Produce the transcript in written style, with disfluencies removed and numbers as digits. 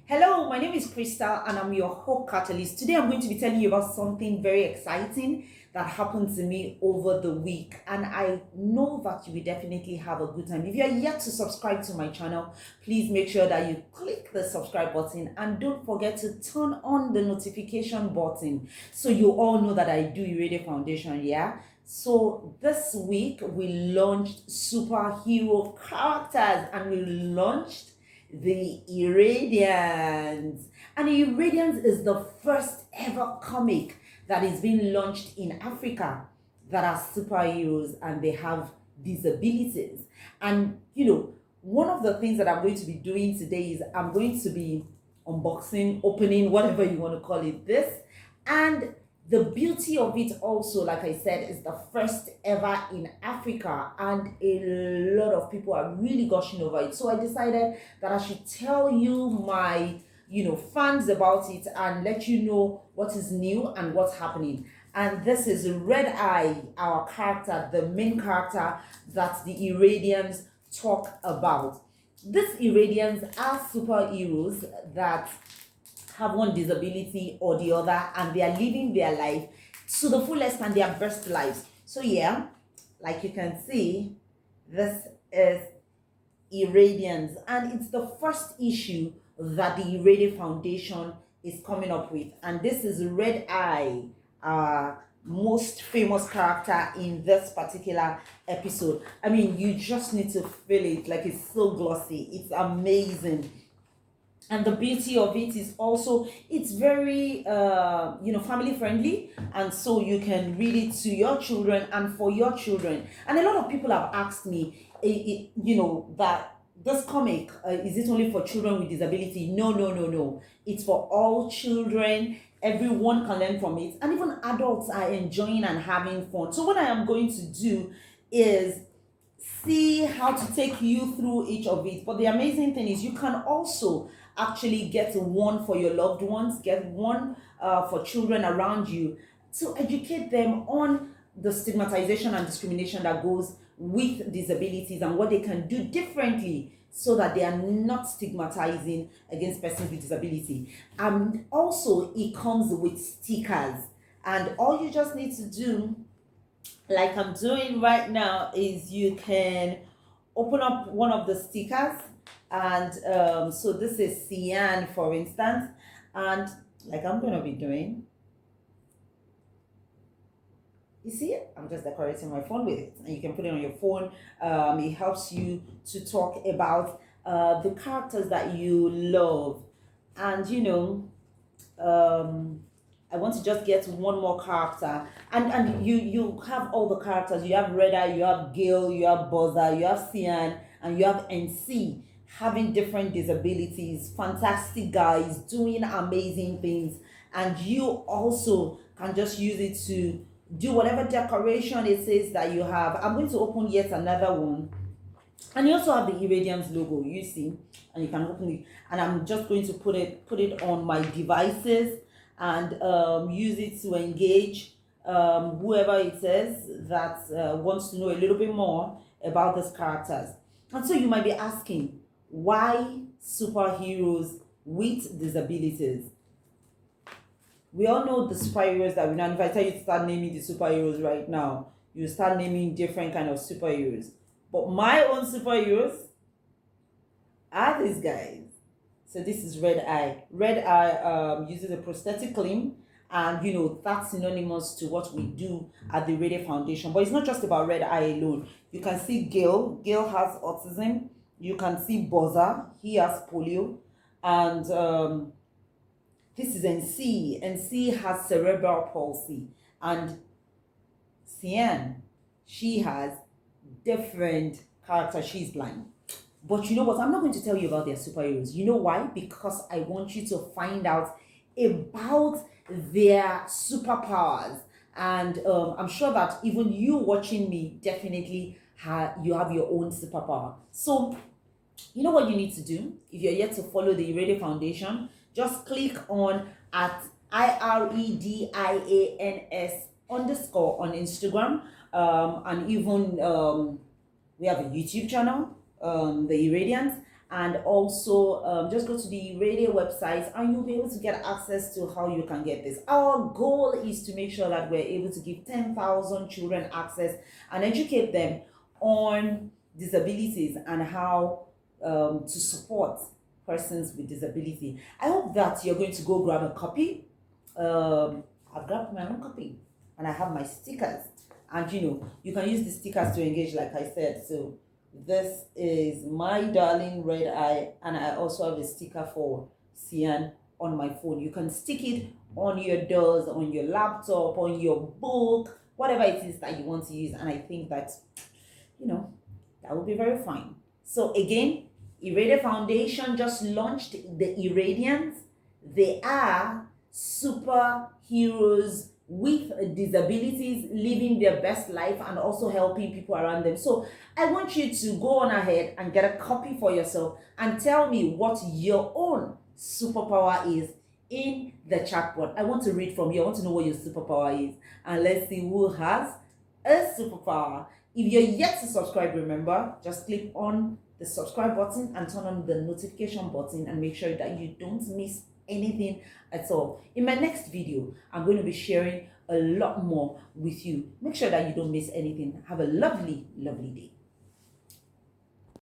Hello, my name is Crystal and I'm your Hope Catalyst. Today I'm going to be telling you about something very exciting that happened to me over the week, and I know that you will definitely have a good time. If you are yet to subscribe to my channel, please make sure that you click the subscribe button and don't forget to turn on the notification button so you all know that I do IREDIANS Foundation, yeah? So this week we launched superhero characters and we launched the IREDIANS. And IREDIANS is the first ever comic that is being launched in Africa that are superheroes and they have disabilities. And one of the things that I'm going to be doing today is I'm going to be unboxing, opening, whatever you want to call it, this. And the beauty of it also, like I said, is the first ever in Africa, and a lot of people are really gushing over it. So I decided that I should tell you my fans about it and let you know what is new and what's happening. And this is Red Eye, our character, the main character that the IREDIANS talk about. These IREDIANS are superheroes that have one disability or the other, and they are living their life to the fullest and their best lives. So yeah, like you can see, this is IREDIANS, and it's the first issue that the IREDIANS Foundation is coming up with. And this is Red Eye, most famous character in this particular episode. I mean, you just need to feel it. Like, it's so glossy, it's amazing. And the beauty of it is also it's very family friendly, and so you can read it to your children and for your children. And a lot of people have asked me that this comic, is it only for children with disability? No, it's for all children. Everyone can learn from it, and even adults are enjoying and having fun. So what I am going to do is see how to take you through each of it. But the amazing thing is you can also actually get one for your loved ones, get one for children around you, to educate them on the stigmatization and discrimination that goes with disabilities and what they can do differently so that they are not stigmatizing against persons with disability. And also it comes with stickers, and all you just need to do, like I'm doing right now, is you can open up one of the stickers. And so this is cyan, for instance, and like I'm going to be doing, you see it, I'm just decorating my phone with it, and you can put it on your phone. It helps you to talk about the characters that you love. And I want to just get one more character, and you have all the characters. You have Red Eye, you have Gil, you have Buzzer, you have Cyan, and you have NC, having different disabilities, fantastic guys doing amazing things. And you also can just use it to do whatever decoration it says that you have. I'm going to open yet another one, and you also have the IREDIANS logo, you see, and you can open it. And I'm just going to put it on my devices and use it to engage whoever it is that wants to know a little bit more about these characters. And so you might be asking, why superheroes with disabilities? We all know the superheroes that we know. If I tell you to start naming the superheroes right now, you start naming different kind of superheroes. But my own superheroes are these guys. So this is Red Eye. Red Eye uses a prosthetic limb, and that's synonymous to what we do at the IREDIANS Foundation. But it's not just about Red Eye alone. You can see Gil. Gil has autism. You can see Buzzer. He has polio. And this is NC. NC has cerebral palsy. And Cyan, she has different characters. She's blind. But you know what? I'm not going to tell you about their superheroes. You know why? Because I want you to find out about their superpowers. And I'm sure that even you watching me, definitely you have your own superpower. So you know what you need to do? If you're yet to follow the IREDIANS Foundation, just click on at IREDIANS _ on Instagram. And even we have a YouTube channel, the IREDIANS, And also just go to the radio website and you'll be able to get access to how you can get this. Our goal is to make sure that we're able to give 10,000 children access and educate them on disabilities and how to support persons with disability. I hope that you're going to go grab a copy. I've grabbed my own copy and I have my stickers, and you can use the stickers to engage, like I said. So this is my darling red eye, and I also have a sticker for Cyan on my phone. You can stick it on your doors, on your laptop, on your book, whatever it is that you want to use, and I think that that will be very fine. So again, Iradia Foundation just launched the Iradians. They are superheroes with disabilities, living their best life and also helping people around them. So I want you to go on ahead and get a copy for yourself and tell me what your own superpower is in the chatbot. I want to read from you. I want to know what your superpower is, and let's see who has a superpower. If you're yet to subscribe, remember, just click on the subscribe button and turn on the notification button and make sure that you don't miss anything at all. In my next video, I'm going to be sharing a lot more with you. Make sure that you don't miss anything. Have a lovely, lovely day.